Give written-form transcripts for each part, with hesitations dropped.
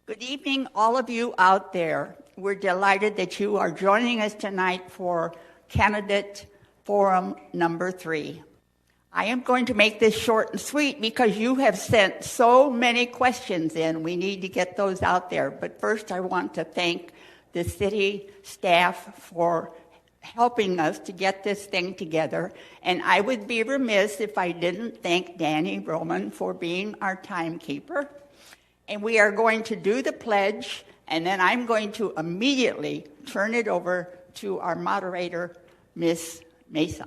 Good evening, all of you out there. We're delighted that you are joining us tonight for Candidate Forum number 3. I am going to make this short and sweet because you have sent so many questions in. We need to get those out there. But first, I want to thank the city staff for helping us to get this thing together. And I would be remiss if I didn't thank Danny Roman for being our timekeeper. And we are going to do the pledge, and then I'm going to immediately turn it over to our moderator, Miss Meza.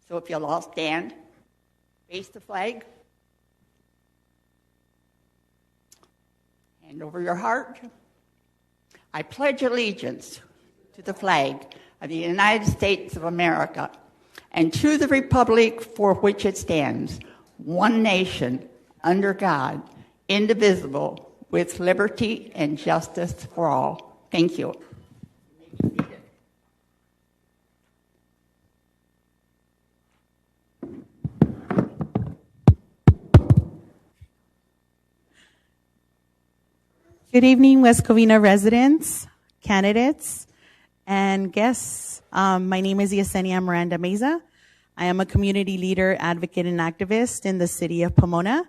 So if you'll all stand, face the flag, hand over your heart. I pledge allegiance to the flag of the United States of America and to the republic for which it stands, one nation, under God, indivisible, with liberty and justice for all. Thank you. Good evening, West Covina residents, candidates, and guests. My name is Yesenia Miranda Meza. I am a community leader, advocate, and activist in the city of Pomona.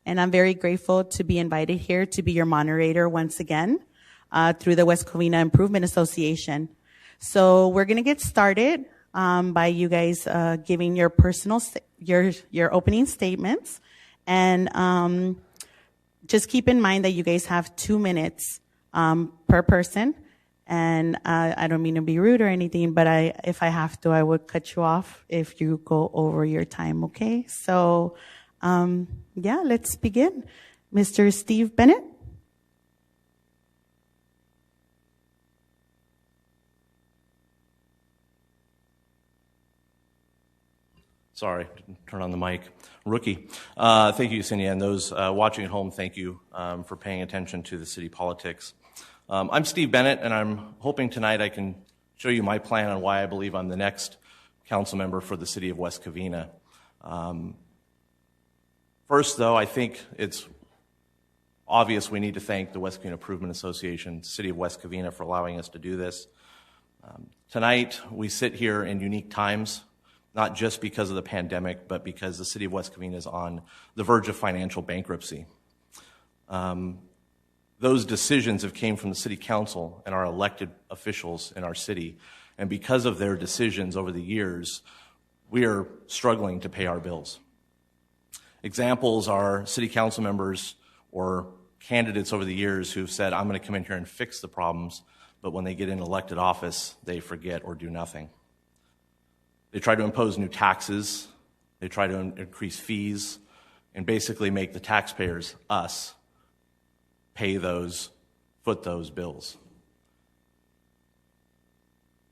And I'm very grateful to be invited here to be your moderator once again through the West Covina Improvement Association. So we're going to get started by you guys giving your personal, your opening statements. And just keep in mind that you guys have 2 minutes per person. And I don't mean to be rude or anything, but if I have to, I would cut you off if you go over your time, okay? So yeah, let's begin. Mr. Steve Bennett. Sorry, didn't turn on the mic. Rookie. Thank you, Yesenia, and those watching at home, thank you for paying attention to the city politics. I'm Steve Bennett, and I'm hoping tonight I can show you my plan on why I believe I'm the next council member for the city of West Covina. First, though, I think it's obvious we need to thank the West Covina Improvement Association, the City of West Covina, for allowing us to do this. Tonight, we sit here in unique times, not just because of the pandemic, but because the City of West Covina is on the verge of financial bankruptcy. Those decisions have came from the City Council and our elected officials in our city, and because of their decisions over the years, we are struggling to pay our bills. Examples are city council members or candidates over the years who've said, I'm going to come in here and fix the problems, but when they get in elected office, they forget or do nothing. They try to impose new taxes, they try to increase fees, and basically make the taxpayers, us, foot those bills.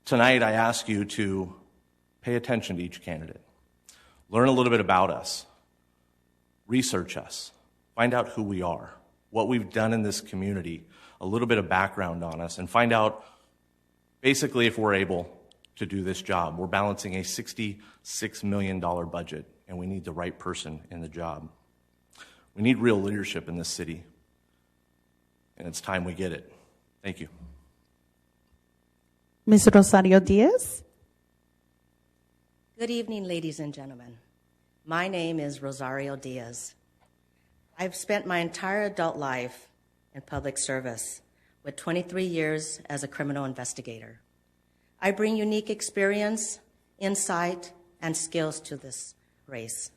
Tonight, I ask you to pay attention to each candidate. Learn a little bit about us. Research us, find out who we are, what we've done in this community, a little bit of background on us, and find out basically if we're able to do this job. We're balancing a $66 million budget, and we need the right person in the job. We need real leadership in this city, and it's time we get it. Thank you. Ms. Rosario Diaz. Good evening, ladies and gentlemen. My name is Rosario Diaz. I've spent my entire adult life in public service with 23 years as a criminal investigator. I bring unique experience, insight, and skills to this race.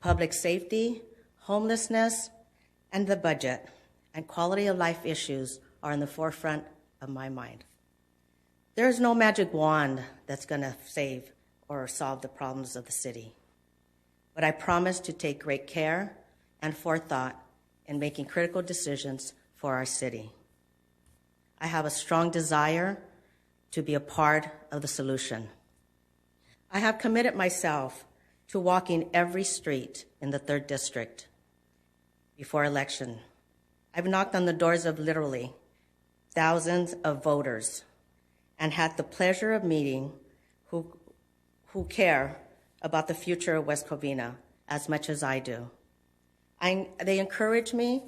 Public safety, homelessness, and the budget, and quality of life issues are in the forefront of my mind. There is no magic wand that's going to save or solve the problems of the city. But I promise to take great care and forethought in making critical decisions for our city. I have a strong desire to be a part of the solution. I have committed myself to walking every street in the 3rd District before election. I've knocked on the doors of literally thousands of voters and had the pleasure of meeting who care about the future of West Covina as much as I do. They encourage me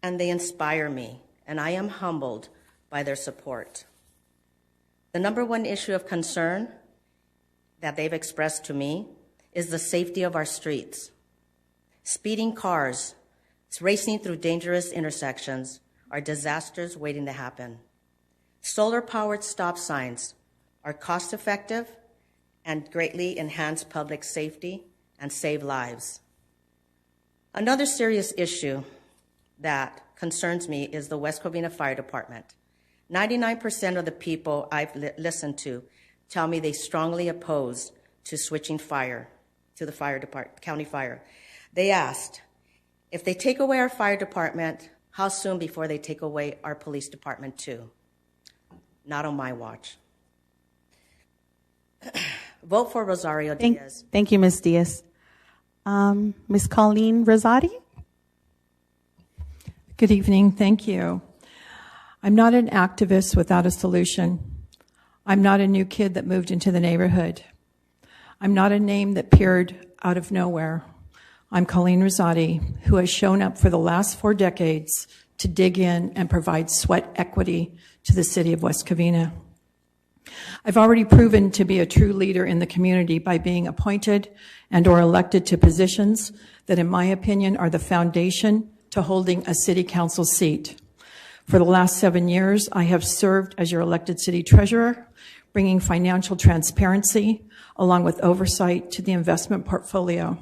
and they inspire me and I am humbled by their support. The number one issue of concern that they've expressed to me is the safety of our streets. Speeding cars, racing through dangerous intersections are disasters waiting to happen. Solar-powered stop signs are cost-effective and greatly enhance public safety and save lives. Another serious issue that concerns me is the West Covina Fire Department. 99% of the people I've listened to tell me they strongly oppose to switching fire to the fire department, county fire. They asked, if they take away our fire department, how soon before they take away our police department too? Not on my watch. Vote for Rosario Diaz. Thank you, Ms. Diaz. Ms. Colleen Rosati? Good evening. Thank you. I'm not an activist without a solution. I'm not a new kid that moved into the neighborhood. I'm not a name that appeared out of nowhere. I'm Colleen Rosati, who has shown up for the last 4 decades to dig in and provide sweat equity to the city of West Covina. I've already proven to be a true leader in the community by being appointed and or elected to positions that, in my opinion, are the foundation to holding a city council seat. For the last 7 years, I have served as your elected city treasurer, bringing financial transparency along with oversight to the investment portfolio,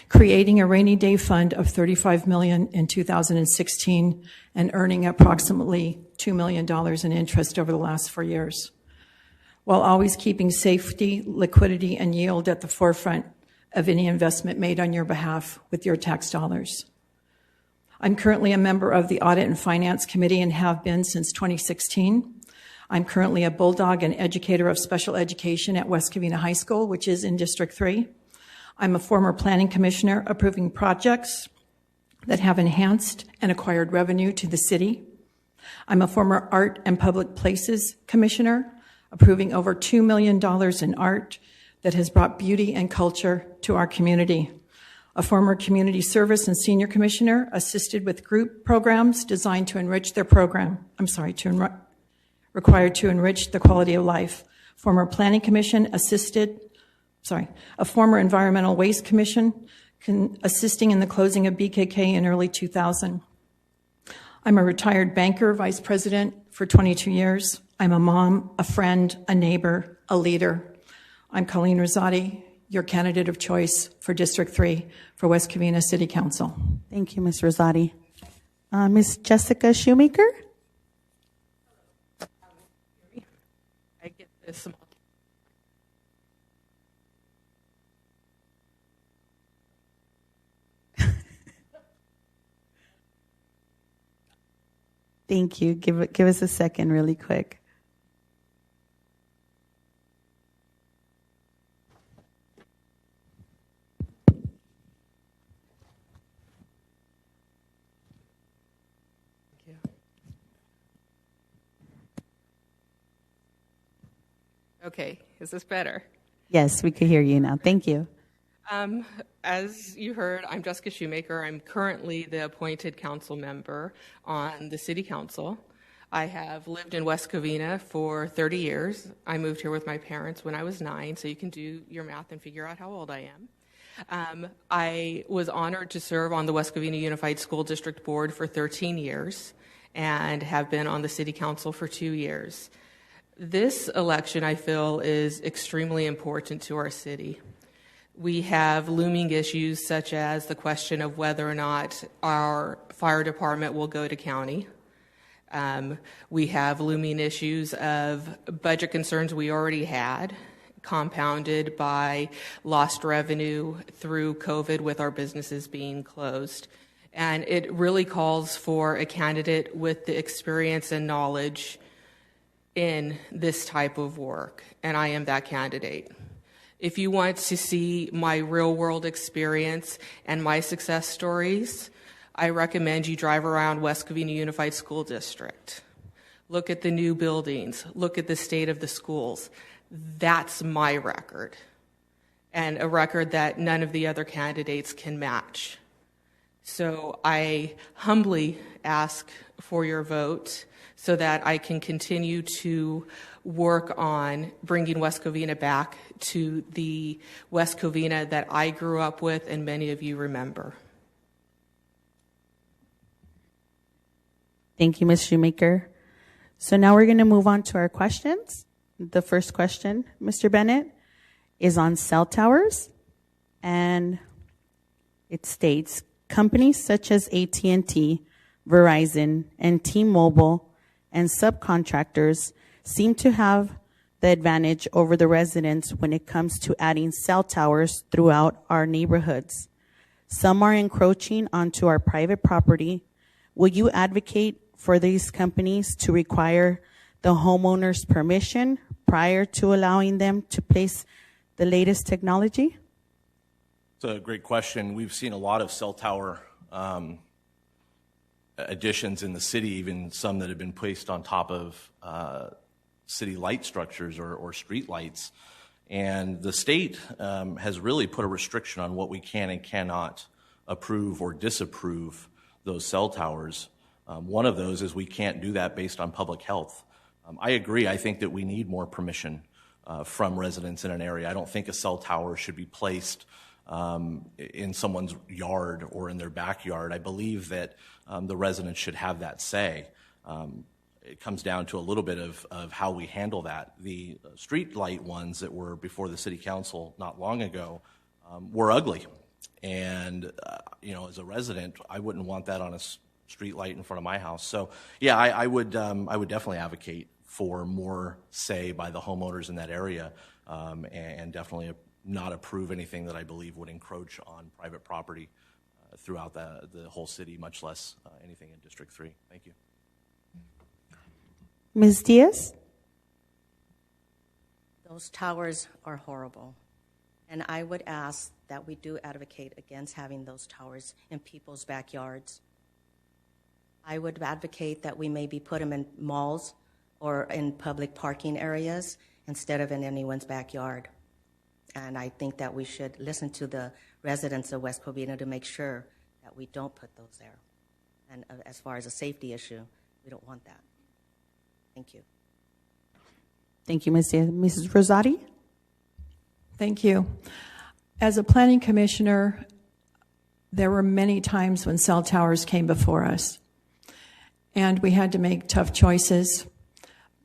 creating a rainy day fund of $35 million in 2016 and earning approximately $2 million in interest over the last 4 years, while always keeping safety, liquidity, and yield at the forefront of any investment made on your behalf with your tax dollars. I'm currently a member of the Audit and Finance Committee and have been since 2016. I'm currently a bulldog and educator of special education at West Covina High School, which is in District 3. I'm a former planning commissioner approving projects that have enhanced and acquired revenue to the city. I'm a former art and public places commissioner approving over $2 million in art that has brought beauty and culture to our community. A former community service and senior commissioner assisted with group programs designed to enrich their required to enrich the quality of life. Former planning commission a former environmental waste commission assisting in the closing of BKK in early 2000. I'm a retired banker, vice president for 22 years. I'm a mom, a friend, a neighbor, a leader. I'm Colleen Rosati, your candidate of choice for District 3 for West Covina City Council. Thank you, Ms. Rosati. Ms. Jessica Schumacher? I get this. Thank you. Give us a second really quick. Okay, is this better? Yes, we can hear you now. Thank you. As you heard, I'm Jessica Schumacher. I'm currently the appointed council member on the city council. I have lived in West Covina for 30 years. I moved here with my parents when I was 9, so you can do your math and figure out how old I am. I was honored to serve on the West Covina Unified School District Board for 13 years and have been on the city council for 2 years. This election, I feel, is extremely important to our city. We have looming issues such as the question of whether or not our fire department will go to county. We have looming issues of budget concerns we already had, compounded by lost revenue through COVID with our businesses being closed. And it really calls for a candidate with the experience and knowledge in this type of work, and I am that candidate. If you want to see my real-world experience and my success stories, I recommend you drive around West Covina Unified School District. Look at the new buildings. Look at the state of the schools. That's my record, and a record that none of the other candidates can match. So I humbly ask for your vote so that I can continue to work on bringing West Covina back to the West Covina that I grew up with and many of you remember. Thank you, Ms. Shoemaker. So now we're going to move on to our questions. The first question, Mr. Bennett, is on cell towers, and it states, companies such as AT&T, Verizon, and T-Mobile and subcontractors seem to have the advantage over the residents when it comes to adding cell towers throughout our neighborhoods. Some are encroaching onto our private property. Will you advocate for these companies to require the homeowner's permission prior to allowing them to place the latest technology? It's a great question. We've seen a lot of cell tower additions in the city, even some that have been placed on top of city light structures or street lights. And the state has really put a restriction on what we can and cannot approve or disapprove those cell towers. One of those is we can't do that based on public health. I agree. I think that we need more permission from residents in an area. I don't think a cell tower should be placed in someone's yard or in their backyard. I believe that the residents should have that say. It comes down to a little bit of how we handle that. The street light ones that were before the city council not long ago were ugly. And, as a resident, I wouldn't want that on a street light in front of my house. So, yeah, I would definitely advocate for more say by the homeowners in that area, and definitely not approve anything that I believe would encroach on private property throughout the whole city, much less anything in District 3. Thank you. Ms. Diaz? Those towers are horrible. And I would ask that we do advocate against having those towers in people's backyards. I would advocate that we maybe put them in malls or in public parking areas instead of in anyone's backyard. And I think that we should listen to the residents of West Covina to make sure that we don't put those there. And as far as a safety issue, we don't want that. Thank you. Thank you, Ms. Diaz. Mrs. Rosati? Thank you. As a planning commissioner, there were many times when cell towers came before us, and we had to make tough choices.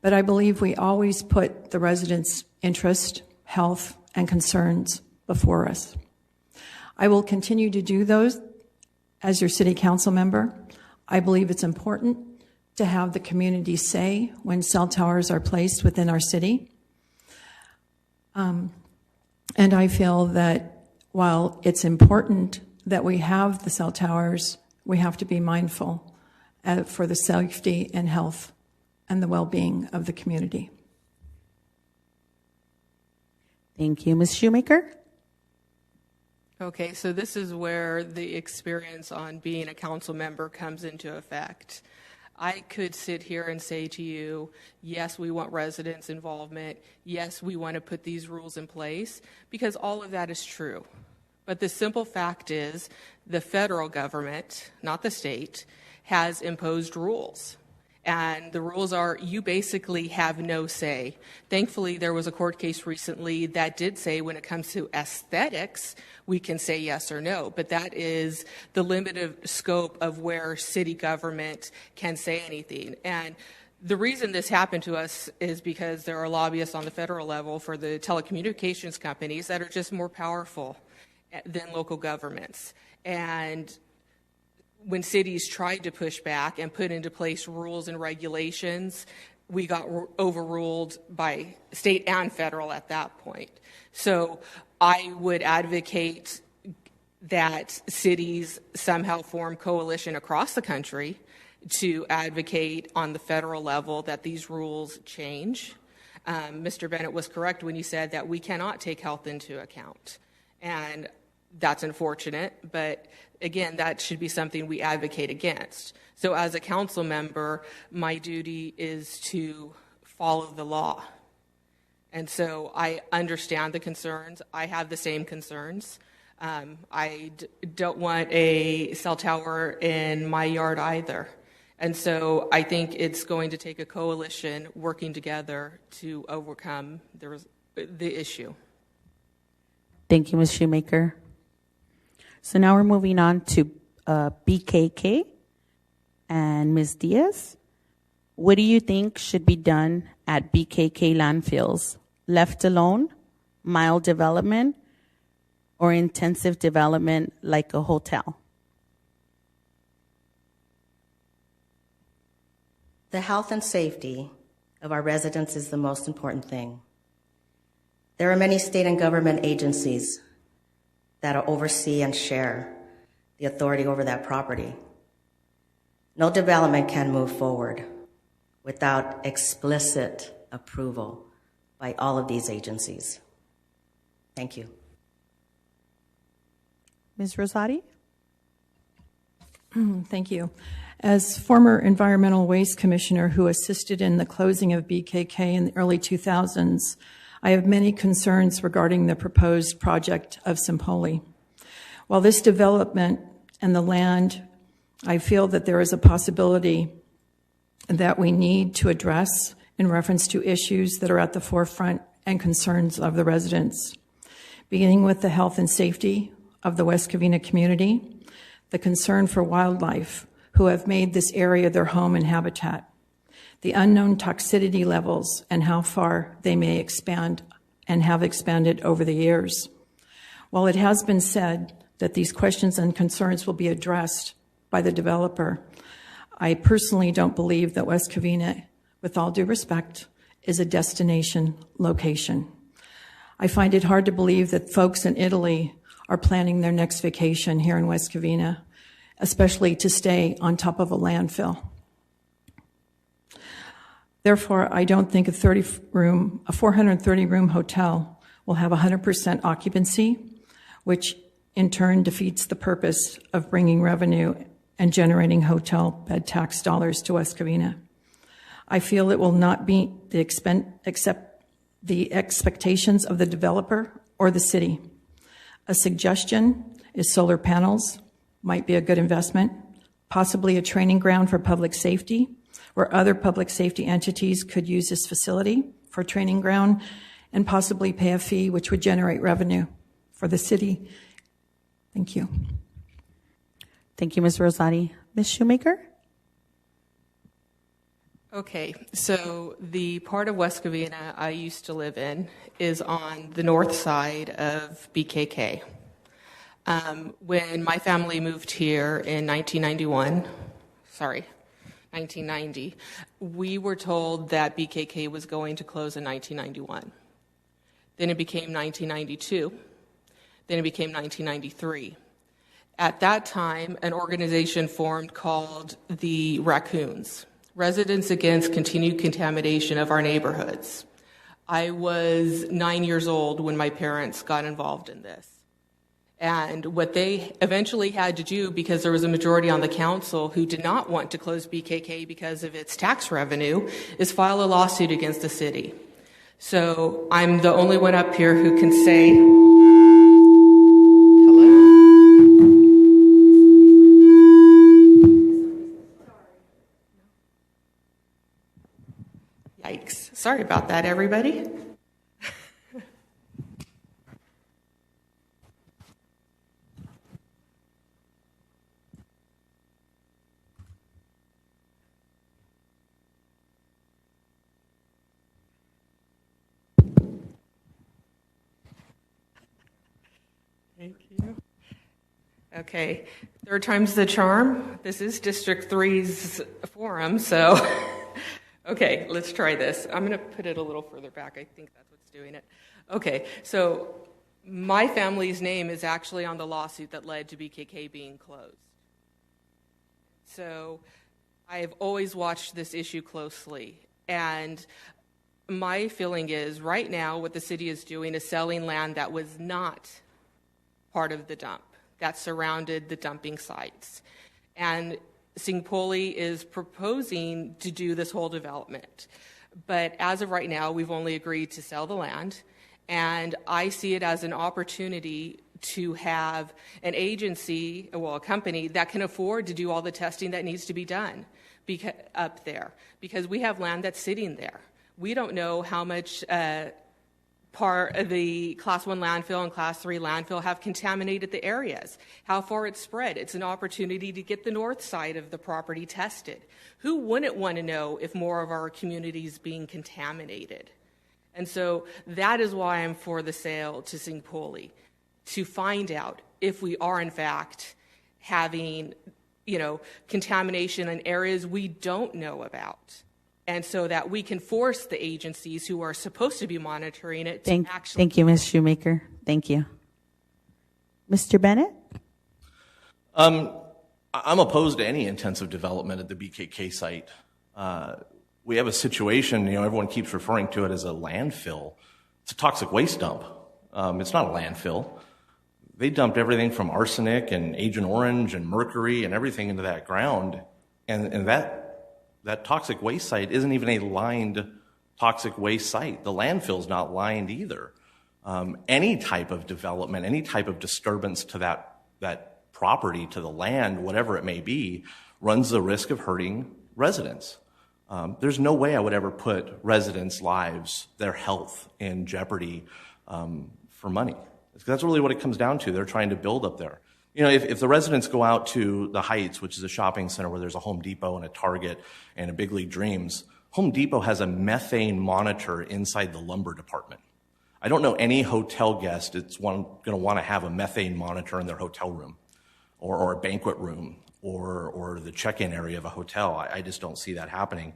But I believe we always put the residents' interest, health, and concerns before us. I will continue to do those as your city council member. I believe it's important to have the community say when cell towers are placed within our city. And I feel that while it's important that we have the cell towers, we have to be mindful for the safety and health and the well-being of the community. Thank you. Ms. Shoemaker? Okay, so this is where the experience on being a council member comes into effect. I could sit here and say to you, yes, we want residents' involvement. Yes, we want to put these rules in place, because all of that is true. But the simple fact is the federal government, not the state, has imposed rules. And the rules are you basically have no say. Thankfully, there was a court case recently that did say when it comes to aesthetics, we can say yes or no. But that is the limited scope of where city government can say anything. And the reason this happened to us is because there are lobbyists on the federal level for the telecommunications companies that are just more powerful than local governments. And when cities tried to push back and put into place rules and regulations, we got overruled by state and federal at that point. So I would advocate that cities somehow form coalition across the country to advocate on the federal level that these rules change. Mr. Bennett was correct when he said that we cannot take health into account. And that's unfortunate, but again, that should be something we advocate against. So as a council member, my duty is to follow the law. And so I understand the concerns. I have the same concerns. Don't want a cell tower in my yard either. And so I think it's going to take a coalition working together to overcome the issue. Thank you, Ms. Shoemaker. So now we're moving on to BKK and Ms. Diaz. What do you think should be done at BKK landfills? Left alone, mild development, or intensive development like a hotel? The health and safety of our residents is the most important thing. There are many state and government agencies that oversee and share the authority over that property. No development can move forward without explicit approval by all of these agencies. Thank you. Ms. Rosati? Thank you. As former Environmental Waste Commissioner who assisted in the closing of BKK in the early 2000s, I have many concerns regarding the proposed project of Simpoli. While this development and the land, I feel that there is a possibility that we need to address in reference to issues that are at the forefront and concerns of the residents, beginning with the health and safety of the West Covina community, the concern for wildlife who have made this area their home and habitat, the unknown toxicity levels and how far they may expand and have expanded over the years. While it has been said that these questions and concerns will be addressed by the developer, I personally don't believe that West Covina, with all due respect, is a destination location. I find it hard to believe that folks in Italy are planning their next vacation here in West Covina, especially to stay on top of a landfill. Therefore, I don't think a 430-room hotel will have 100% occupancy, which in turn defeats the purpose of bringing revenue and generating hotel bed tax dollars to West Covina. I feel it will not meet the expectations of the developer or the city. A suggestion is solar panels might be a good investment, possibly a training ground for public safety, where other public safety entities could use this facility for training ground and possibly pay a fee which would generate revenue for the city. Thank you. Thank you, Ms. Rosati. Ms. Shoemaker? Okay, so the part of West Covina I used to live in is on the north side of BKK. When my family moved here in 1990, we were told that BKK was going to close in 1991. Then it became 1992. Then it became 1993. At that time, an organization formed called the Raccoons, Residents Against Continued Contamination of Our Neighborhoods. I was 9 years old when my parents got involved in this. And what they eventually had to do, because there was a majority on the council who did not want to close BKK because of its tax revenue, is file a lawsuit against the city. So I'm the only one up here who can say, hello? Yikes. Sorry about that, everybody. Thank you. Okay, third time's the charm. This is District 3's forum, so okay, let's try this. I'm going to put it a little further back. I think that's what's doing it. Okay, so my family's name is actually on the lawsuit that led to BKK being closed. So I've always watched this issue closely, and my feeling is right now what the city is doing is selling land that was not part of the dump, that surrounded the dumping sites. And Singpoli is proposing to do this whole development. But as of right now, we've only agreed to sell the land, and I see it as an opportunity to have an agency, well, a company that can afford to do all the testing that needs to be done up there, because we have land that's sitting there. We don't know how much part of the Class 1 landfill and Class 3 landfill have contaminated the areas, how far it's spread. It's an opportunity to get the north side of the property tested. Who wouldn't want to know if more of our community is being contaminated? And so that is why I'm for the sale to Singpoli, to find out if we are in fact having, contamination in areas we don't know about. And so that we can force the agencies who are supposed to be monitoring it to actually. Thank you, Ms. Shoemaker. Thank you. Mr. Bennett? I'm opposed to any intensive development at the BKK site. We have a situation, everyone keeps referring to it as a landfill. It's a toxic waste dump. It's not a landfill. They dumped everything from arsenic and Agent Orange and mercury and everything into that ground. And that toxic waste site isn't even a lined toxic waste site. The landfill's not lined either. Any type of development, any type of disturbance to that property, to the land, whatever it may be, runs the risk of hurting residents. There's no way I would ever put residents' lives, their health, in jeopardy for money. That's really what it comes down to. They're trying to build up there. If the residents go out to the Heights, which is a shopping center where there's a Home Depot and a Target and a Big League Dreams, Home Depot has a methane monitor inside the lumber department. I don't know any hotel guest that's going to want to have a methane monitor in their hotel room or a banquet room or the check-in area of a hotel. I just don't see that happening.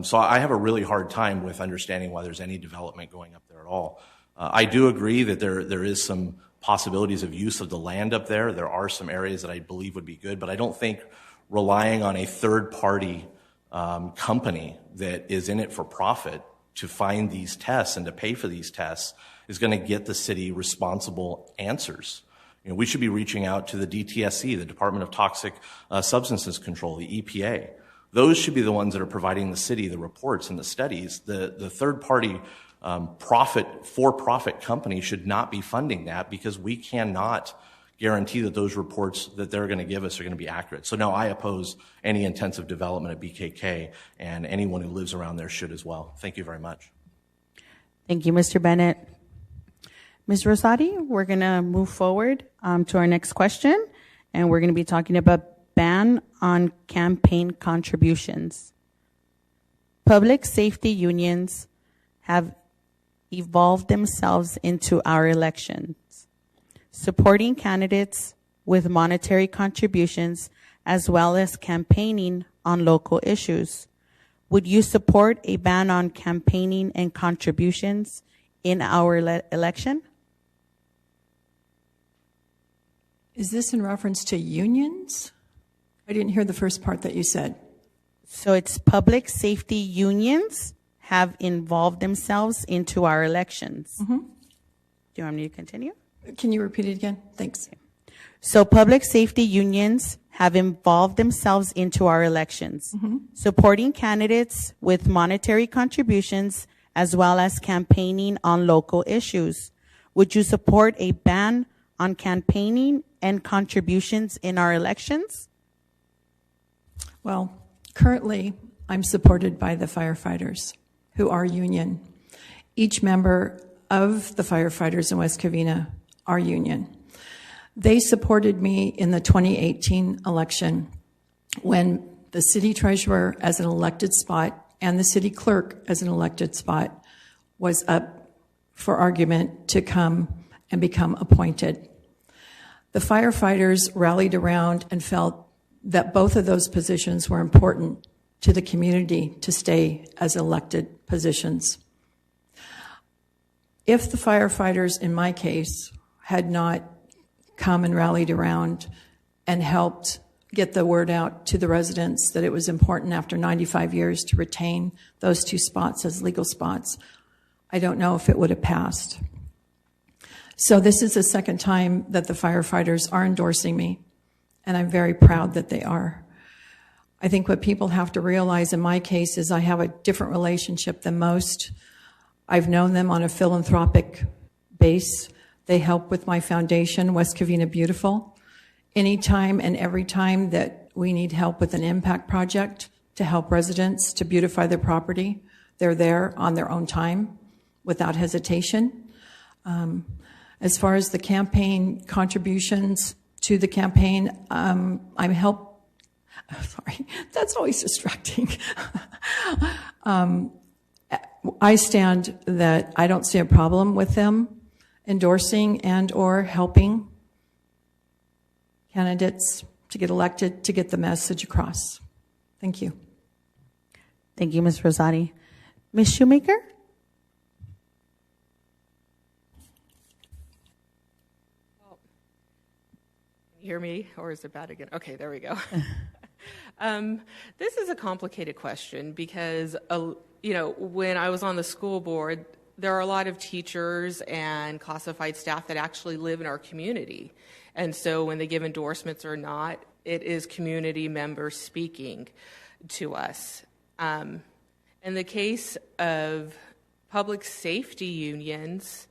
So I have a really hard time with understanding why there's any development going up there at all. I do agree that there is some possibilities of use of the land up there. There are some areas that I believe would be good, but I don't think relying on a third-party company that is in it for profit to find these tests and to pay for these tests is going to get the city responsible answers. We should be reaching out to the DTSC, the Department of Toxic Substances Control, the EPA. Those should be the ones that are providing the city the reports and the studies. The third-party for-profit company should not be funding that, because we cannot guarantee that those reports that they're going to give us are going to be accurate. So no, I oppose any intensive development at BKK, and anyone who lives around there should as well. Thank you very much. Thank you, Mr. Bennett. Ms. Rosati, we're going to move forward to our next question, and we're going to be talking about ban on campaign contributions. Public safety unions have evolved themselves into our elections, supporting candidates with monetary contributions as well as campaigning on local issues. Would you support a ban on campaigning and contributions in our election? Is this in reference to unions? I didn't hear the first part that you said. So it's public safety unions have involved themselves into our elections. Mm-hmm. Do you want me to continue? Can you repeat it again? Thanks. So public safety unions have involved themselves into our elections, supporting candidates with monetary contributions as well as campaigning on local issues. Would you support a ban on campaigning and contributions in our elections? Well, currently, I'm supported by the firefighters, who are union. Each member of the firefighters in West Covina are union. They supported me in the 2018 election when the city treasurer as an elected spot and the city clerk as an elected spot was up for argument to come and become appointed. The firefighters rallied around and felt that both of those positions were important to the community to stay as elected positions. If the firefighters, in my case, had not come and rallied around and helped get the word out to the residents that it was important after 95 years to retain those two spots as legal spots, I don't know if it would have passed. So this is the second time that the firefighters are endorsing me, and I'm very proud that they are. I think what people have to realize in my case is I have a different relationship than most. I've known them on a philanthropic base. They help with my foundation, West Covina Beautiful. Anytime and every time that we need help with an impact project to help residents to beautify their property, they're there on their own time without hesitation. As far as the campaign contributions to the campaign, sorry, that's always distracting. I stand that I don't see a problem with them endorsing and or helping candidates to get elected to get the message across. Thank you. Thank you, Ms. Rosati. Ms. Shoemaker? Can you hear me, or is it bad again? Okay, there we go. This is a complicated question because, when I was on the school board, there are a lot of teachers and classified staff that actually live in our community. And so when they give endorsements or not, it is community members speaking to us. In the case of public safety unions,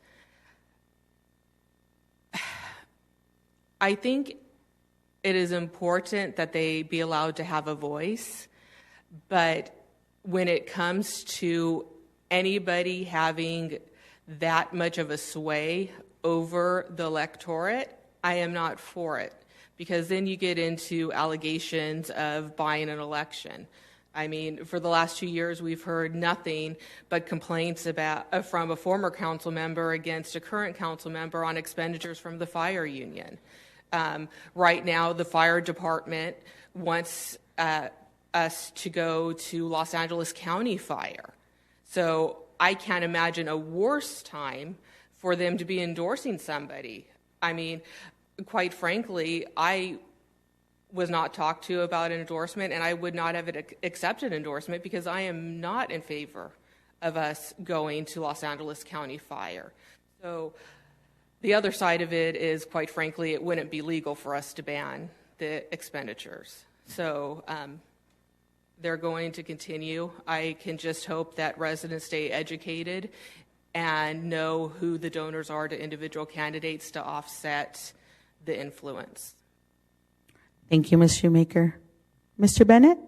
I think it is important that they be allowed to have a voice, but when it comes to anybody having that much of a sway over the electorate, I am not for it, because then you get into allegations of buying an election. I mean, for the last 2 years, we've heard nothing but complaints from a former council member against a current council member on expenditures from the fire union. Right now, the fire department wants us to go to Los Angeles County Fire. So I can't imagine a worse time for them to be endorsing somebody. I mean, quite frankly, I was not talked to about an endorsement, and I would not have accepted endorsement because I am not in favor of us going to Los Angeles County Fire. So the other side of it is, quite frankly, it wouldn't be legal for us to ban the expenditures. So they're going to continue. I can just hope that residents stay educated and know who the donors are to individual candidates to offset the influence. Thank you, Ms. Shoemaker. Mr. Bennett?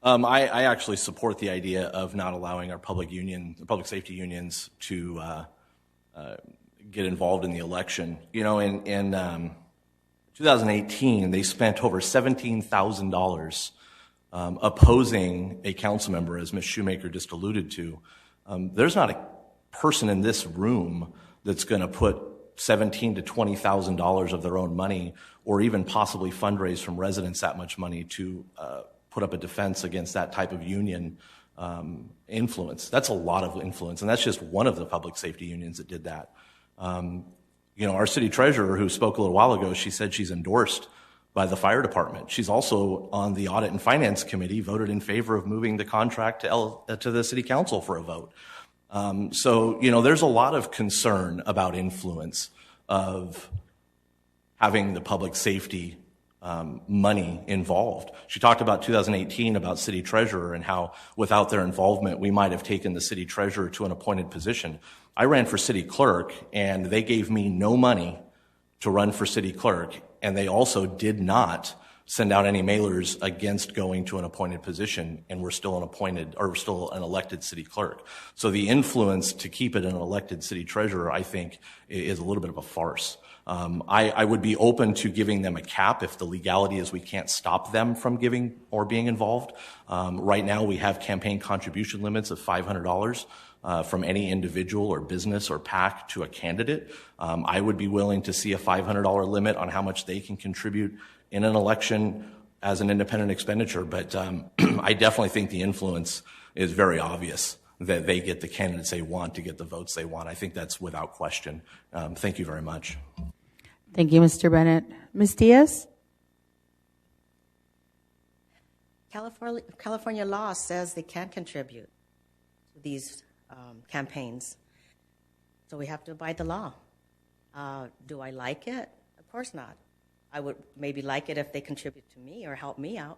I actually support the idea of not allowing our public safety unions to get involved in the election. In 2018, they spent over $17,000 opposing a council member, as Ms. Shoemaker just alluded to. There's not a person in this room that's going to put $17,000 to $20,000 of their own money, or even possibly fundraise from residents that much money to put up a defense against that type of union influence. That's a lot of influence, and that's just one of the public safety unions that did that. Our city treasurer, who spoke a little while ago, she said she's endorsed by the fire department. She's also on the audit and finance committee, voted in favor of moving the contract to the city council for a vote. So there's a lot of concern about influence of having the public safety money involved. She talked about 2018, about city treasurer, and how without their involvement, we might have taken the city treasurer to an appointed position. I ran for city clerk, and they gave me no money to run for city clerk, and they also did not send out any mailers against going to an appointed position, and we're still an elected city clerk. So the influence to keep it an elected city treasurer, I think, is a little bit of a farce. I would be open to giving them a cap if the legality is we can't stop them from giving or being involved. Right now we have campaign contribution limits of $500 from any individual or business or PAC to a candidate. I would be willing to see a $500 limit on how much they can contribute in an election as an independent expenditure, but I definitely think the influence is very obvious, that they get the candidates they want to get the votes they want. I think that's without question. Thank you very much. Thank you, Mr. Bennett. Ms. Diaz? California law says they can contribute to these campaigns, so we have to abide the law. Do I like it? Of course not. I would maybe like it if they contribute to me or help me out,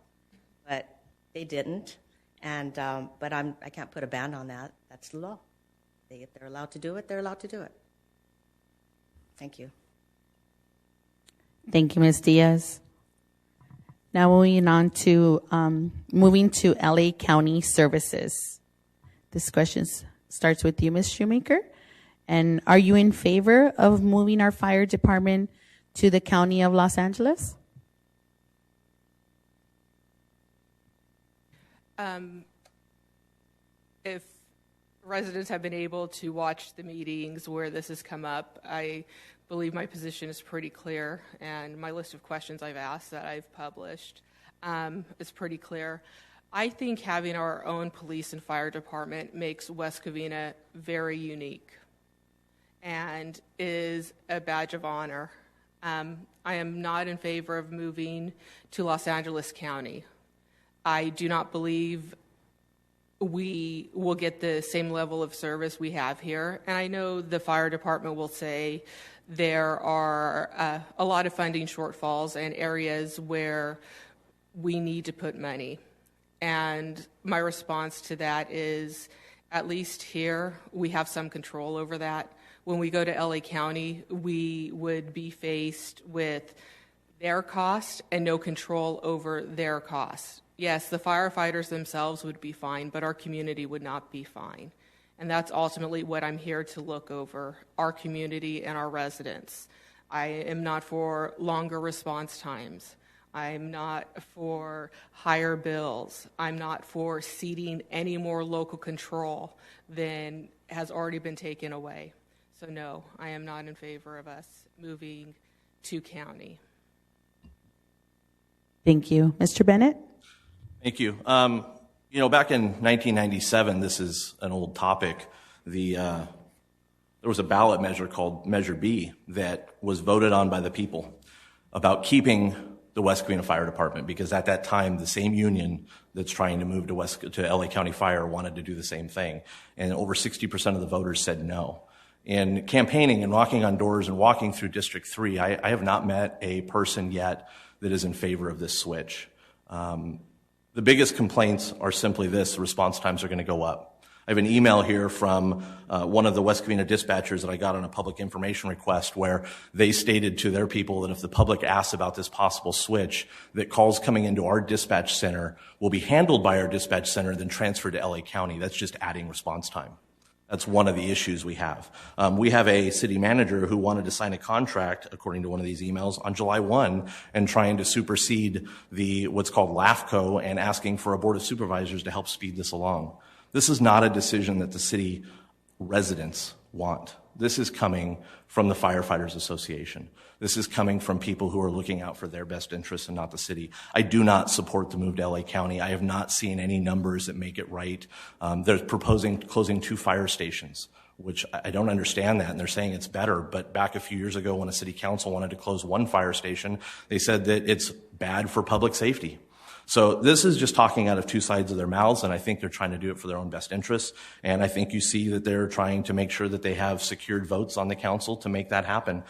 but they didn't. And but I can't put a ban on that. That's the law. If they're allowed to do it, they're allowed to do it. Thank you. Thank you, Ms. Diaz. Now moving to LA County Services. This question starts with you, Ms. Schumacher. And are you in favor of moving our fire department to the County of Los Angeles? If residents have been able to watch the meetings where this has come up, I believe my position is pretty clear, and my list of questions I've asked that I've published is pretty clear. I think having our own police and fire department makes West Covina very unique and is a badge of honor. I am not in favor of moving to Los Angeles County. I do not believe we will get the same level of service we have here. And I know the fire department will say there are a lot of funding shortfalls and areas where we need to put money. And my response to that is, at least here, we have some control over that. When we go to LA County, we would be faced with their cost and no control over their costs. Yes, the firefighters themselves would be fine, but our community would not be fine. And that's ultimately what I'm here to look over, our community and our residents. I am not for longer response times. I'm not for higher bills. I'm not for ceding any more local control than has already been taken away. So no, I am not in favor of us moving to county. Thank you. Mr. Bennett? Thank you. Back in 1997, this is an old topic. There was a ballot measure called Measure B that was voted on by the people about keeping the West Covina Fire Department, because at that time, the same union that's trying to move to LA County Fire wanted to do the same thing. And over 60% of the voters said no. In campaigning and knocking on doors and walking through District 3, I have not met a person yet that is in favor of this switch. The biggest complaints are simply this: the response times are going to go up. I have an email here from one of the West Covina dispatchers that I got on a public information request, where they stated to their people that if the public asks about this possible switch, that calls coming into our dispatch center will be handled by our dispatch center, then transferred to LA County. That's just adding response time. That's one of the issues we have. We have a city manager who wanted to sign a contract, according to one of these emails, on July 1 and trying to supersede what's called LAFCO and asking for a board of supervisors to help speed this along. This is not a decision that the city residents want. This is coming from the Firefighters Association. This is coming from people who are looking out for their best interests and not the city. I do not support the move to LA County. I have not seen any numbers that make it right. They're proposing closing 2 fire stations, which I don't understand that, and they're saying it's better. But back a few years ago, when a city council wanted to close 1 fire station, they said that it's bad for public safety. So this is just talking out of 2 sides of their mouths, and I think they're trying to do it for their own best interests. And I think you see that they're trying to make sure that they have secured votes on the council to make that happen.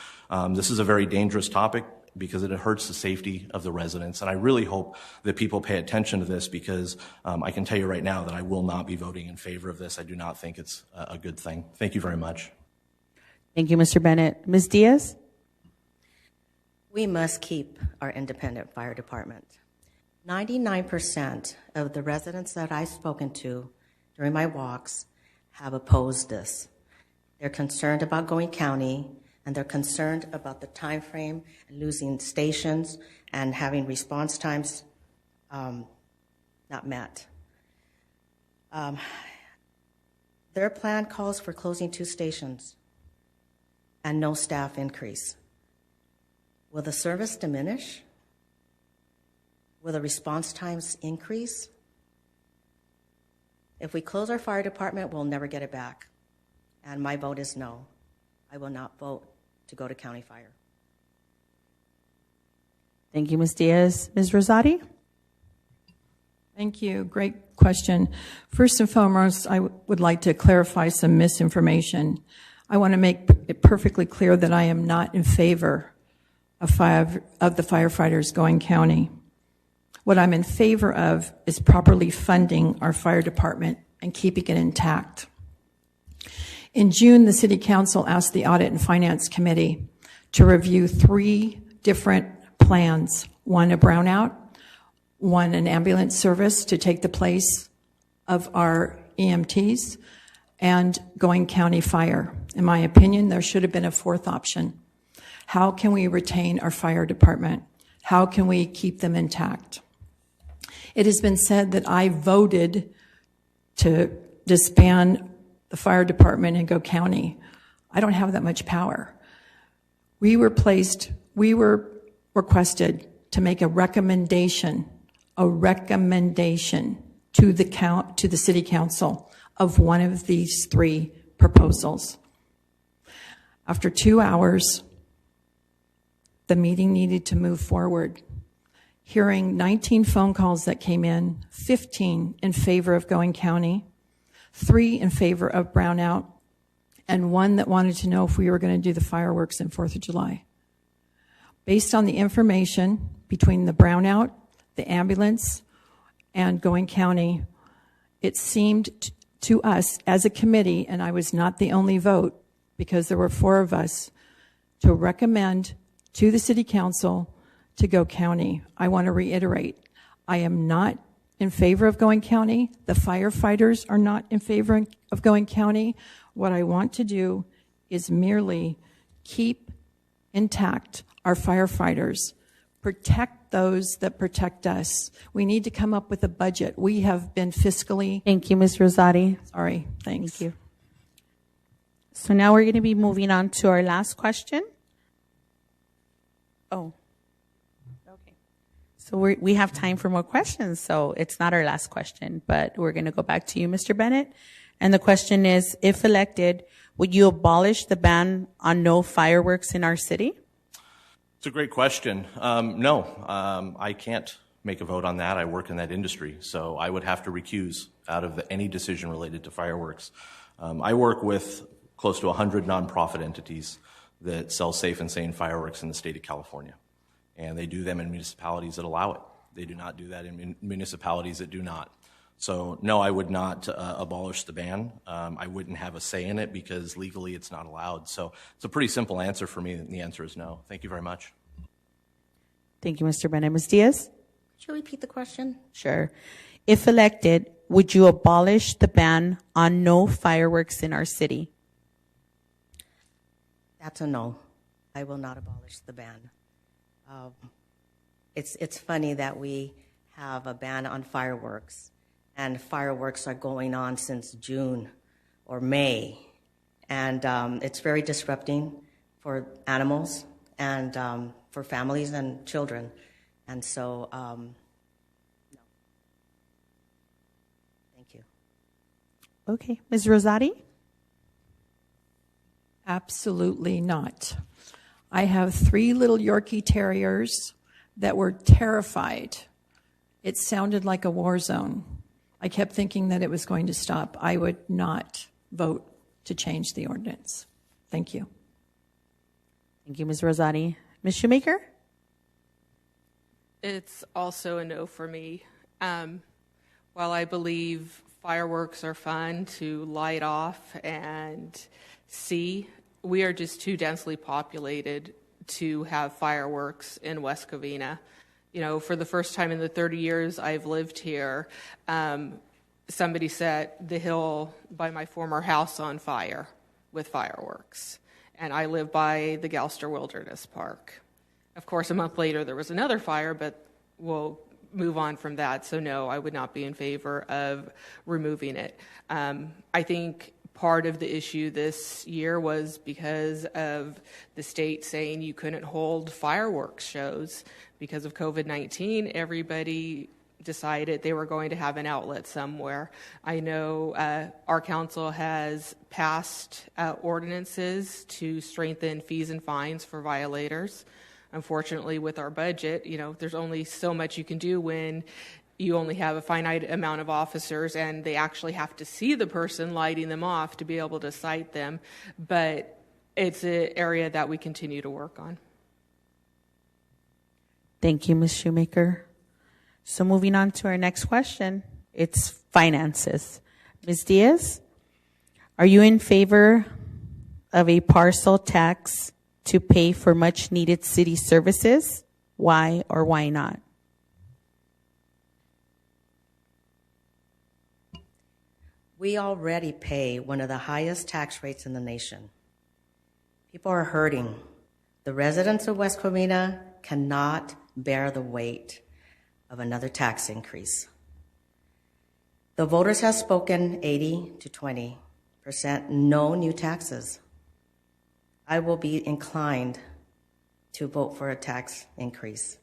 This is a very dangerous topic because it hurts the safety of the residents. And I really hope that people pay attention to this, because I can tell you right now that I will not be voting in favor of this. I do not think it's a good thing. Thank you very much. Thank you, Mr. Bennett. Ms. Diaz? We must keep our independent fire department. 99% of the residents that I've spoken to during my walks have opposed this. They're concerned about going county, and they're concerned about the time frame and losing stations and having response times not met. Their plan calls for closing 2 stations and no staff increase. Will the service diminish? Will the response times increase? If we close our fire department, we'll never get it back. And my vote is no. I will not vote to go to county fire. Thank you, Ms. Diaz. Ms. Rosati? Thank you. Great question. First and foremost, I would like to clarify some misinformation. I want to make it perfectly clear that I am not in favor of the firefighters going county. What I'm in favor of is properly funding our fire department and keeping it intact. In June, the City Council asked the Audit and Finance Committee to review 3 different plans. One, a brownout. One, an ambulance service to take the place of our EMTs, and going county fire. In my opinion, there should have been a 4th option. How can we retain our fire department? How can we keep them intact? It has been said that I voted to disband the fire department and go county. I don't have that much power. We were requested to make a recommendation to the city council of one of these 3 proposals. After 2 hours, the meeting needed to move forward. Hearing 19 phone calls that came in, 15 in favor of going county, 3 in favor of brownout, and 1 that wanted to know if we were going to do the fireworks on 4th of July. Based on the information between the brownout, the ambulance, and going county, it seemed to us as a committee, and I was not the only vote because there were 4 of us, to recommend to the city council to go county. I want to reiterate, I am not in favor of going county. The firefighters are not in favor of going county. What I want to do is merely keep intact our firefighters, protect those that protect us. We need to come up with a budget. We have been fiscally... Thank you, Ms. Rosati. Sorry, thanks. Thank you. So now we're going to be moving on to our last question. Oh, okay. So we have time for more questions, so it's not our last question, but we're going to go back to you, Mr. Bennett. And the question is, if elected, would you abolish the ban on no fireworks in our city? It's a great question. No, I can't make a vote on that. I work in that industry, so I would have to recuse out of any decision related to fireworks. I work with close to 100 nonprofit entities that sell safe and sane fireworks in the state of California, and they do them in municipalities that allow it. They do not do that in municipalities that do not. So no, I would not abolish the ban. I wouldn't have a say in it because legally it's not allowed. So it's a pretty simple answer for me, and the answer is no. Thank you very much. Thank you, Mr. Bennett. Ms. Diaz? Could you repeat the question? Sure. If elected, would you abolish the ban on no fireworks in our city? That's a no. I will not abolish the ban. It's funny that we have a ban on fireworks, and fireworks are going on since June or May, and it's very disrupting for animals and for families and children, and so no. Thank you. Okay. Ms. Rosati? Absolutely not. I have 3 little Yorkie Terriers that were terrified. It sounded like a war zone. I kept thinking that it was going to stop. I would not vote to change the ordinance. Thank you. Thank you, Ms. Rosati. Ms. Shoemaker? It's also a no for me. While I believe fireworks are fun to light off and see, we are just too densely populated to have fireworks in West Covina. You know, for the first time in the 30 years I've lived here, somebody set the hill by my former house on fire with fireworks. And I live by the Galster Wilderness Park. Of course, a month later there was another fire, but we'll move on from that. So no, I would not be in favor of removing it. I think part of the issue this year was because of the state saying you couldn't hold fireworks shows because of COVID-19. Everybody decided they were going to have an outlet somewhere. I know our council has passed ordinances to strengthen fees and fines for violators. Unfortunately, with our budget, you know, there's only so much you can do when you only have a finite amount of officers and they actually have to see the person lighting them off to be able to cite them. But it's an area that we continue to work on. Thank you, Ms. Shoemaker. So moving on to our next question, it's finances. Ms. Diaz, are you in favor of a parcel tax to pay for much needed city services? Why or why not? We already pay one of the highest tax rates in the nation. People are hurting. The residents of West Covina cannot bear the weight of another tax increase. The voters have spoken 80 to 20%, no new taxes. I will be inclined to vote for a tax increase.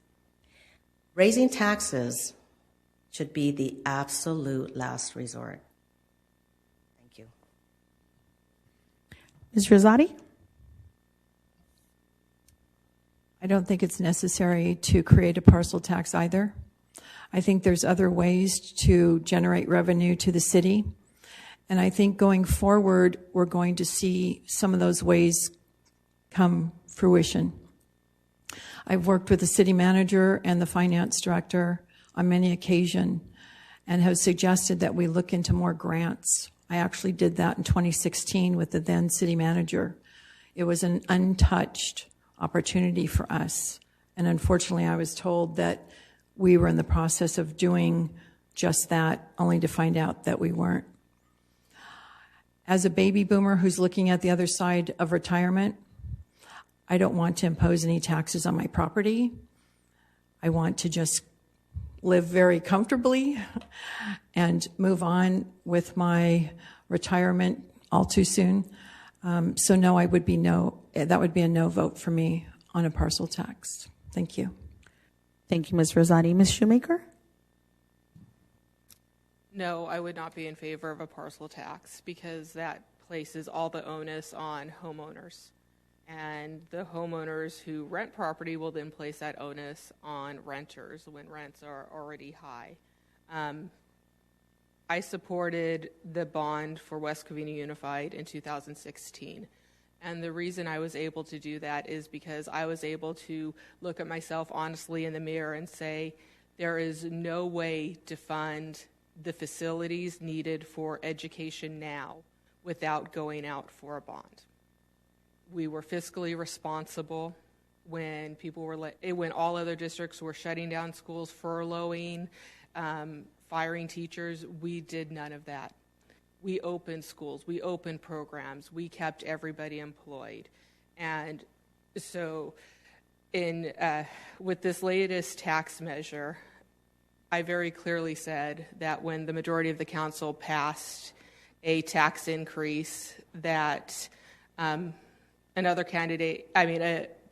Raising taxes should be the absolute last resort. Thank you. Ms. Rosati? I don't think it's necessary to create a parcel tax either. I think there's other ways to generate revenue to the city. And I think going forward, we're going to see some of those ways come fruition. I've worked with the city manager and the finance director on many occasions and have suggested that we look into more grants. I actually did that in 2016 with the then city manager. It was an untouched opportunity for us. And unfortunately, I was told that we were in the process of doing just that, only to find out that we weren't. As a baby boomer who's looking at the other side of retirement, I don't want to impose any taxes on my property. I want to just live very comfortably and move on with my retirement all too soon. So no, that would be a no vote for me on a parcel tax. Thank you. Thank you, Ms. Rosati. Ms. Shoemaker? No, I would not be in favor of a parcel tax because that places all the onus on homeowners. And the homeowners who rent property will then place that onus on renters when rents are already high. I supported the bond for West Covina Unified in 2016. And the reason I was able to do that is because I was able to look at myself honestly in the mirror and say, there is no way to fund the facilities needed for education now without going out for a bond. We were fiscally responsible when when all other districts were shutting down schools, furloughing, firing teachers. We did none of that. We opened schools, we opened programs, we kept everybody employed. And so with this latest tax measure, I very clearly said that when the majority of the council passed a tax increase that a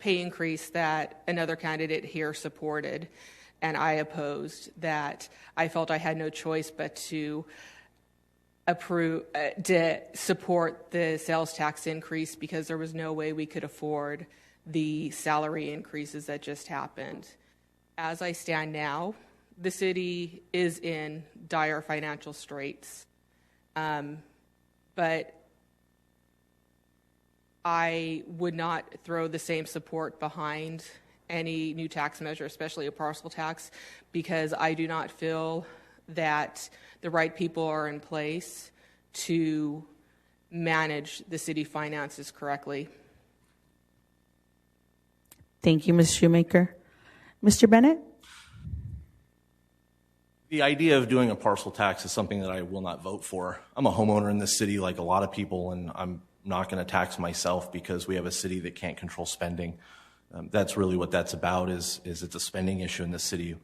pay increase that another candidate here supported and I opposed, that I felt I had no choice but to support the sales tax increase because there was no way we could afford the salary increases that just happened. As I stand now, the city is in dire financial straits, but I would not throw the same support behind any new tax measure, especially a parcel tax, because I do not feel that the right people are in place to manage the city finances correctly. Thank you, Ms. Shoemaker. Mr. Bennett? The idea of doing a parcel tax is something that I will not vote for. I'm a homeowner in this city like a lot of people, and I'm not going to tax myself because we have a city that can't control spending. That's really what that's about, is it's a spending issue in the city.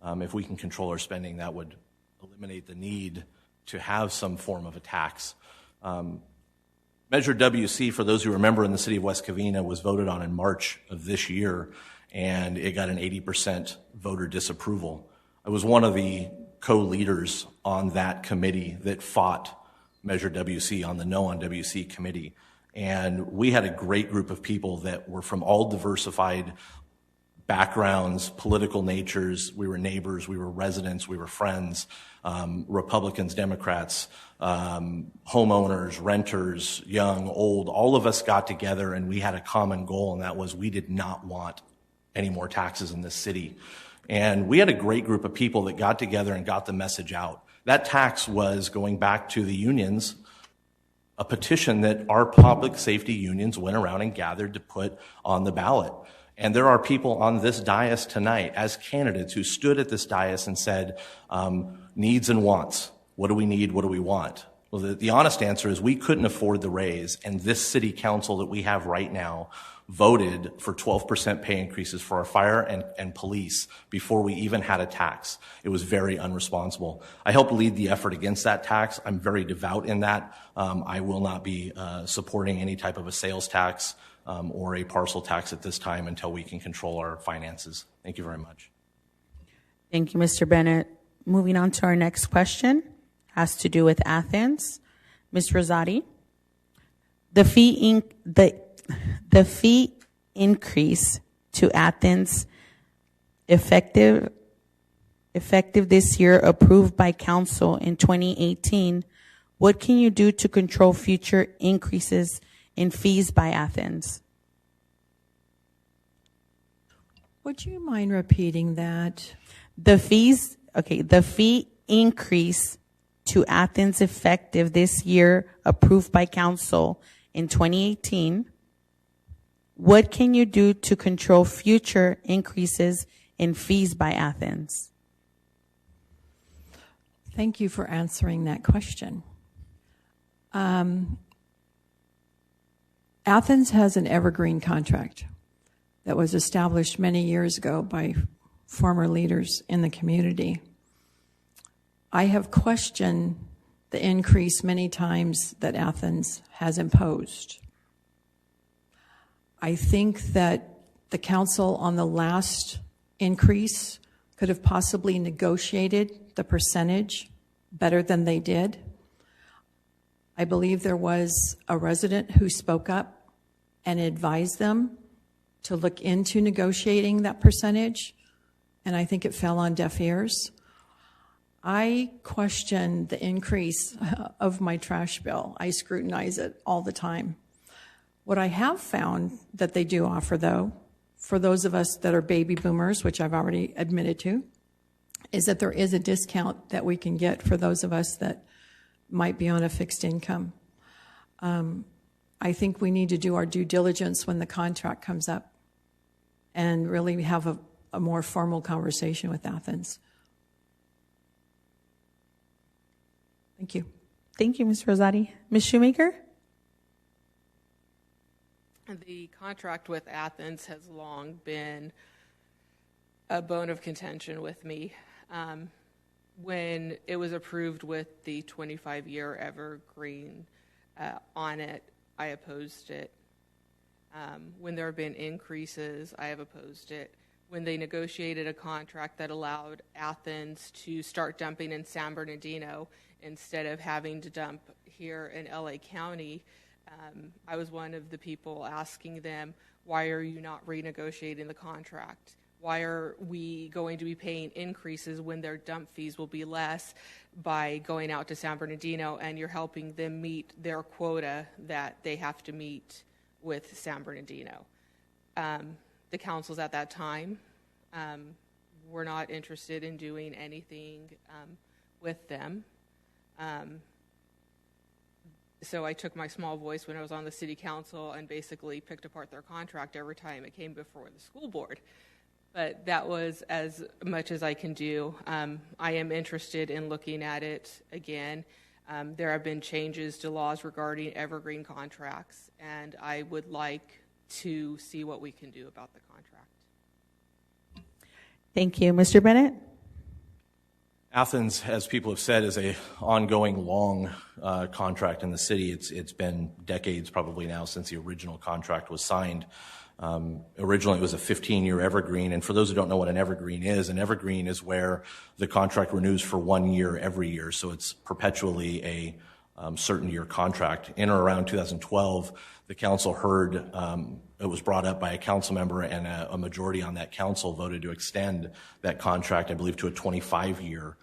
If we can control our spending, that would eliminate the need to have some form of a tax. Measure WC, for those who remember, in the city of West Covina, was voted on in March of this year, and it got an 80% voter disapproval. I was one of the co-leaders on that committee that fought Measure WC, on the No on WC committee. And we had a great group of people that were from all diversified backgrounds, political natures. We were neighbors, we were residents, we were friends, Republicans, Democrats, homeowners, renters, young, old. All of us got together and we had a common goal, and that was we did not want any more taxes in this city. And we had a great group of people that got together and got the message out. That tax was going back to the unions a petition that our public safety unions went around and gathered to put on the ballot. And there are people on this dais tonight as candidates who stood at this dais and said, needs and wants. What do we need? What do we want? Well, the honest answer is we couldn't afford the raise, and this city council that we have right now voted for 12% pay increases for our fire and police before we even had a tax. It was very unresponsible. I helped lead the effort against that tax. I'm very devout in that. I will not be supporting any type of a sales tax or a parcel tax at this time until we can control our finances. Thank you very much. Thank you, Mr. Bennett. Moving on to our next question, has to do with Athens. Ms. Rosati, the fee increase to Athens effective this year, approved by council in 2018. What can you do to control future increases in fees by Athens? Would you mind repeating that? The fee increase to Athens effective this year, approved by council in 2018. What can you do to control future increases in fees by Athens? Thank you for answering that question. Athens has an evergreen contract that was established many years ago by former leaders in the community. I have questioned the increase many times that Athens has imposed. I think that the council on the last increase could have possibly negotiated the percentage better than they did. I believe there was a resident who spoke up and advised them to look into negotiating that percentage, and I think it fell on deaf ears. I question the increase of my trash bill. I scrutinize it all the time. What I have found that they do offer, though, for those of us that are baby boomers, which I've already admitted to, is that there is a discount that we can get for those of us that might be on a fixed income. I think we need to do our due diligence when the contract comes up and really have a more formal conversation with Athens. Thank you. Thank you, Ms. Rosati. Ms. Shoemaker? The contract with Athens has long been a bone of contention with me. When it was approved with the 25-year evergreen on it, I opposed it. When there have been increases, I have opposed it. When they negotiated a contract that allowed Athens to start dumping in San Bernardino instead of having to dump here in LA County, I was one of the people asking them, why are you not renegotiating the contract? Why are we going to be paying increases when their dump fees will be less by going out to San Bernardino, and you're helping them meet their quota that they have to meet with San Bernardino? The councils at that time were not interested in doing anything with them. So I took my small voice when I was on the city council and basically picked apart their contract every time it came before the school board. But that was as much as I can do. I am interested in looking at it again. There have been changes to laws regarding evergreen contracts, and I would like to see what we can do about the contract. Thank you. Mr. Bennett? Athens, as people have said, is a ongoing long contract in the city. It's been decades probably now since the original contract was signed. Originally, it was a 15-year evergreen, and for those who don't know what an evergreen is where the contract renews for 1 year every year, so it's perpetually a certain year contract. In or around 2012, the council heard, it was brought up by a council member, and a majority on that council voted to extend that contract, I believe, to a 25-year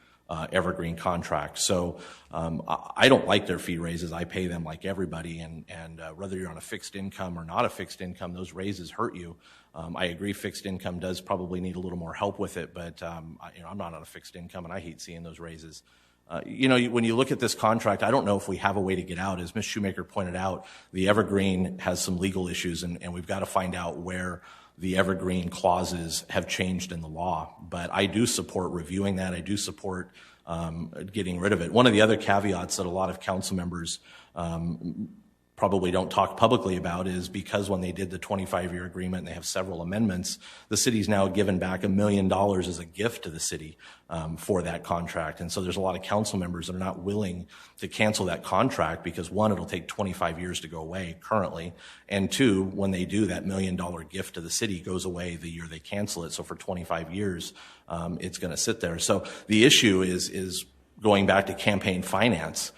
evergreen contract. So I don't like their fee raises. I pay them like everybody, and whether you're on a fixed income or not a fixed income, those raises hurt you. I agree fixed income does probably need a little more help with it, but I'm not on a fixed income, and I hate seeing those raises. When you look at this contract, I don't know if we have a way to get out. As Ms. Schumacher pointed out, the Evergreen has some legal issues, and we've got to find out where the Evergreen clauses have changed in the law. But I do support reviewing that. I do support getting rid of it. One of the other caveats that a lot of council members probably don't talk publicly about is because when they did the 25-year agreement and they have several amendments, the city's now given back $1 million as a gift to the city for that contract. And so there's a lot of council members that are not willing to cancel that contract because, one, it'll take 25 years to go away currently, and two, when they do, that $1 million gift to the city goes away the year they cancel it. So for 25 years, it's going to sit there. So the issue is going back to campaign finance.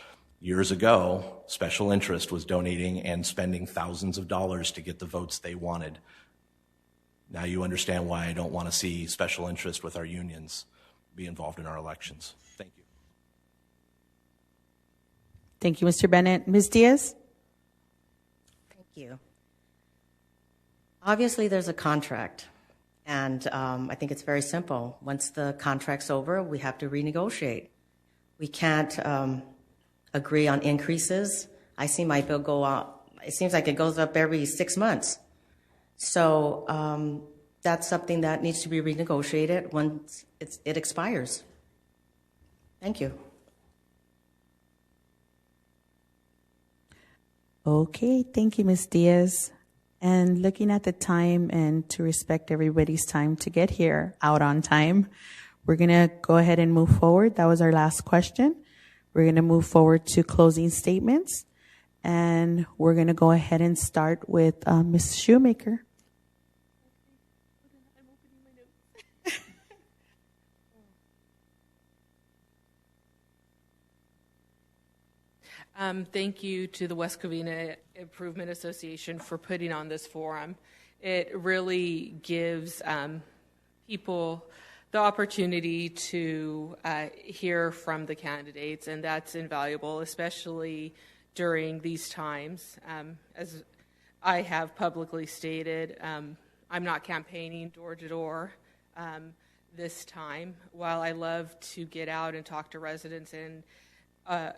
Years ago, special interest was donating and spending thousands of dollars to get the votes they wanted. Now you understand why I don't want to see special interest with our unions be involved in our elections. Thank you. Thank you, Mr. Bennett. Ms. Diaz? Thank you. Obviously, there's a contract, and I think it's very simple. Once the contract's over, we have to renegotiate. We can't agree on increases. I see my bill go up. It seems like it goes up every 6 months. So that's something that needs to be renegotiated once it expires. Thank you. Okay, thank you, Ms. Diaz. And looking at the time and to respect everybody's time to get here out on time, we're going to go ahead and move forward. That was our last question. We're going to move forward to closing statements, and we're going to go ahead and start with Ms. Schumacher. Thank you to the West Covina Improvement Association for putting on this forum. It really gives people the opportunity to hear from the candidates, and that's invaluable, especially during these times. As I have publicly stated, I'm not campaigning door to door this time. While I love to get out and talk to residents and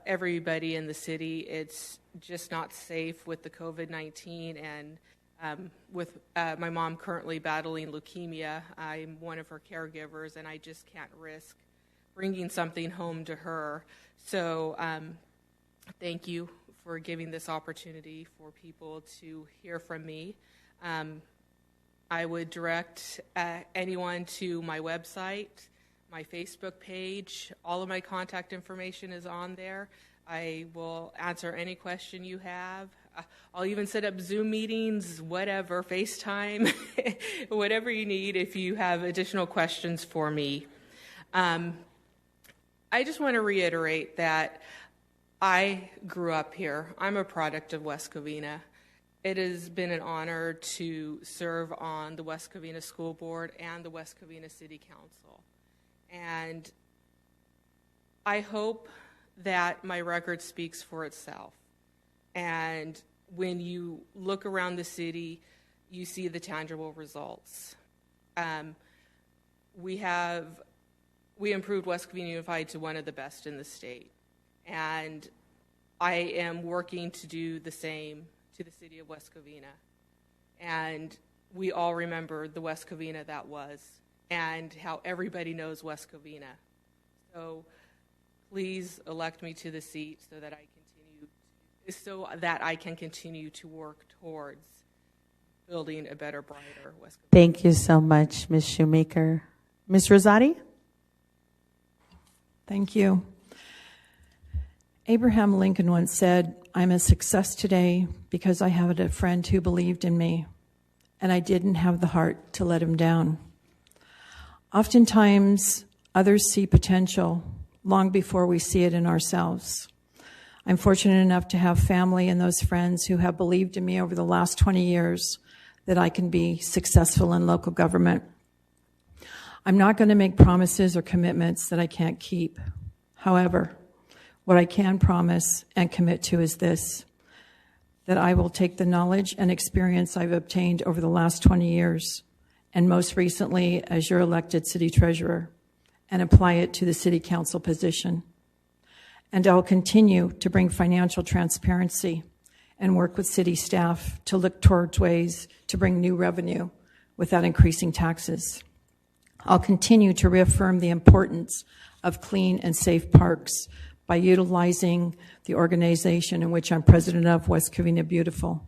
everybody in the city, it's just not safe with the COVID-19 and with my mom currently battling leukemia. I'm one of her caregivers, and I just can't risk bringing something home to her. So thank you for giving this opportunity for people to hear from me. I would direct anyone to my website, my Facebook page. All of my contact information is on there. I will answer any question you have. I'll even set up Zoom meetings, whatever, FaceTime, whatever you need if you have additional questions for me. I just want to reiterate that I grew up here. I'm a product of West Covina. It has been an honor to serve on the West Covina School Board and the West Covina City Council. And I hope that my record speaks for itself. And when you look around the city, you see the tangible results. We improved West Covina Unified to one of the best in the state. And I am working to do the same to the city of West Covina. And we all remember the West Covina that was and how everybody knows West Covina. So please elect me to the seat so that I can continue to work towards building a better, brighter West Covina. Thank you so much, Ms. Schumacher. Ms. Rosario? Thank you. Abraham Lincoln once said, "I'm a success today because I had a friend who believed in me, and I didn't have the heart to let him down." Oftentimes, others see potential long before we see it in ourselves. I'm fortunate enough to have family and those friends who have believed in me over the last 20 years that I can be successful in local government. I'm not going to make promises or commitments that I can't keep. However, what I can promise and commit to is this, that I will take the knowledge and experience I've obtained over the last 20 years, and most recently as your elected city treasurer, and apply it to the city council position. And I'll continue to bring financial transparency and work with city staff to look towards ways to bring new revenue without increasing taxes. I'll continue to reaffirm the importance of clean and safe parks by utilizing the organization in which I'm president of, West Covina Beautiful,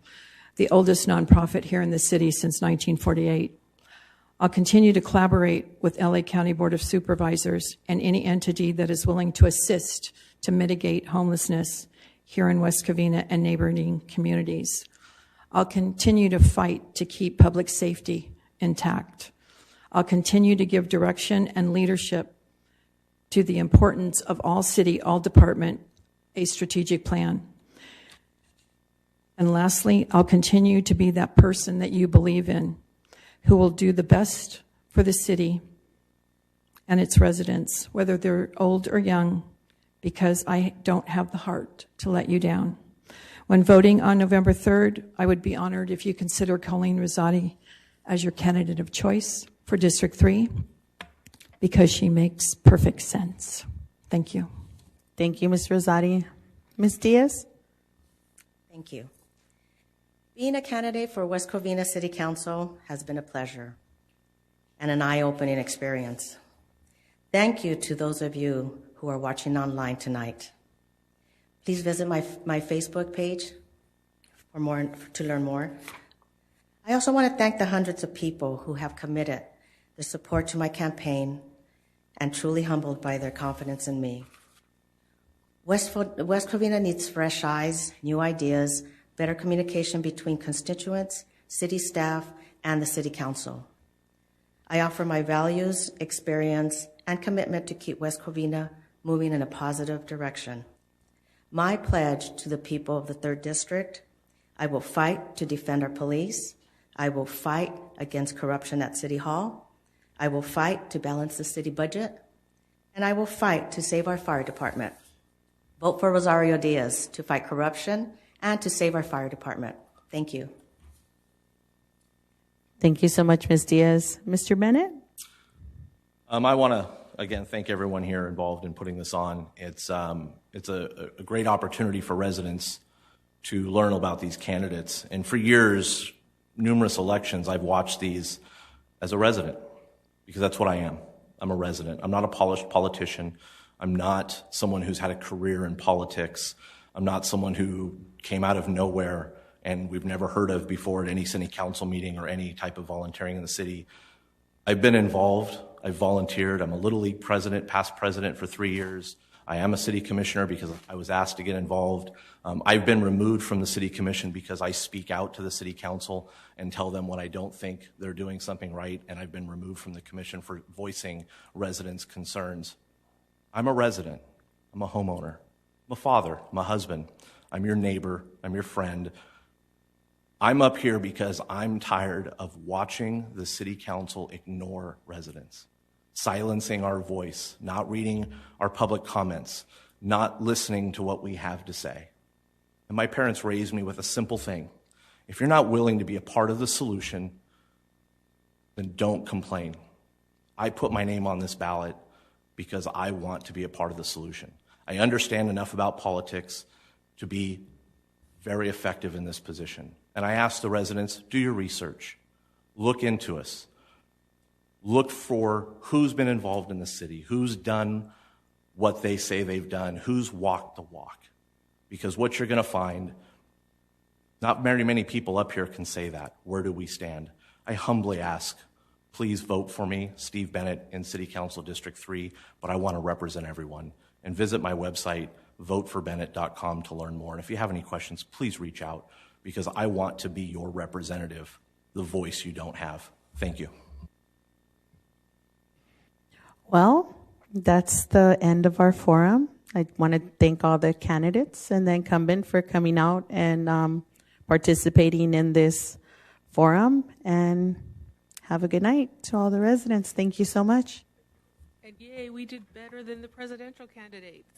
the oldest nonprofit here in the city since 1948. I'll continue to collaborate with LA County Board of Supervisors and any entity that is willing to assist to mitigate homelessness here in West Covina and neighboring communities. I'll continue to fight to keep public safety intact. I'll continue to give direction and leadership to the importance of all city, all department, a strategic plan. And lastly, I'll continue to be that person that you believe in, who will do the best for the city and its residents, whether they're old or young, because I don't have the heart to let you down. When voting on November 3rd, I would be honored if you consider Colleen Rosati as your candidate of choice for District 3, because she makes perfect sense. Thank you. Thank you, Ms. Rosati. Ms. Diaz? Thank you. Being a candidate for West Covina City Council has been a pleasure and an eye-opening experience. Thank you to those of you who are watching online tonight. Please visit my Facebook page to learn more. I also want to thank the hundreds of people who have committed their support to my campaign and truly humbled by their confidence in me. West Covina needs fresh eyes, new ideas, better communication between constituents, city staff, and the City Council. I offer my values, experience, and commitment to keep West Covina moving in a positive direction. My pledge to the people of the 3rd District: I will fight to defend our police. I will fight against corruption at City Hall. I will fight to balance the city budget. And I will fight to save our fire department. Vote for Rosario Diaz to fight corruption and to save our fire department. Thank you. Thank you so much, Ms. Diaz. Mr. Bennett? I want to, again, thank everyone here involved in putting this on. It's a great opportunity for residents to learn about these candidates. And for years, numerous elections, I've watched these as a resident, because that's what I am. I'm a resident. I'm not a polished politician. I'm not someone who's had a career in politics. I'm not someone who came out of nowhere and we've never heard of before at any city council meeting or any type of volunteering in the city. I've been involved. I've volunteered. I'm a Little League president, past president for 3 years. I am a city commissioner because I was asked to get involved. I've been removed from the city commission because I speak out to the city council and tell them when I don't think they're doing something right, and I've been removed from the commission for voicing residents' concerns. I'm a resident. I'm a homeowner. I'm a father. I'm a husband. I'm your neighbor. I'm your friend. I'm up here because I'm tired of watching the city council ignore residents, silencing our voice, not reading our public comments, not listening to what we have to say. And my parents raised me with a simple thing: if you're not willing to be a part of the solution, then don't complain. I put my name on this ballot because I want to be a part of the solution. I understand enough about politics to be very effective in this position. And I ask the residents, do your research. Look into us. Look for who's been involved in the city, who's done what they say they've done, who's walked the walk. Because what you're going to find, not very many people up here can say that. Where do we stand? I humbly ask, please vote for me, Steve Bennett, in City Council District 3, but I want to represent everyone. And visit my website, voteforbennett.com, to learn more. And if you have any questions, please reach out, because I want to be your representative, the voice you don't have. Thank you. Well, that's the end of our forum. I want to thank all the candidates and the incumbent for coming out and participating in this forum. And have a good night to all the residents. Thank you so much. And yay, we did better than the presidential candidates.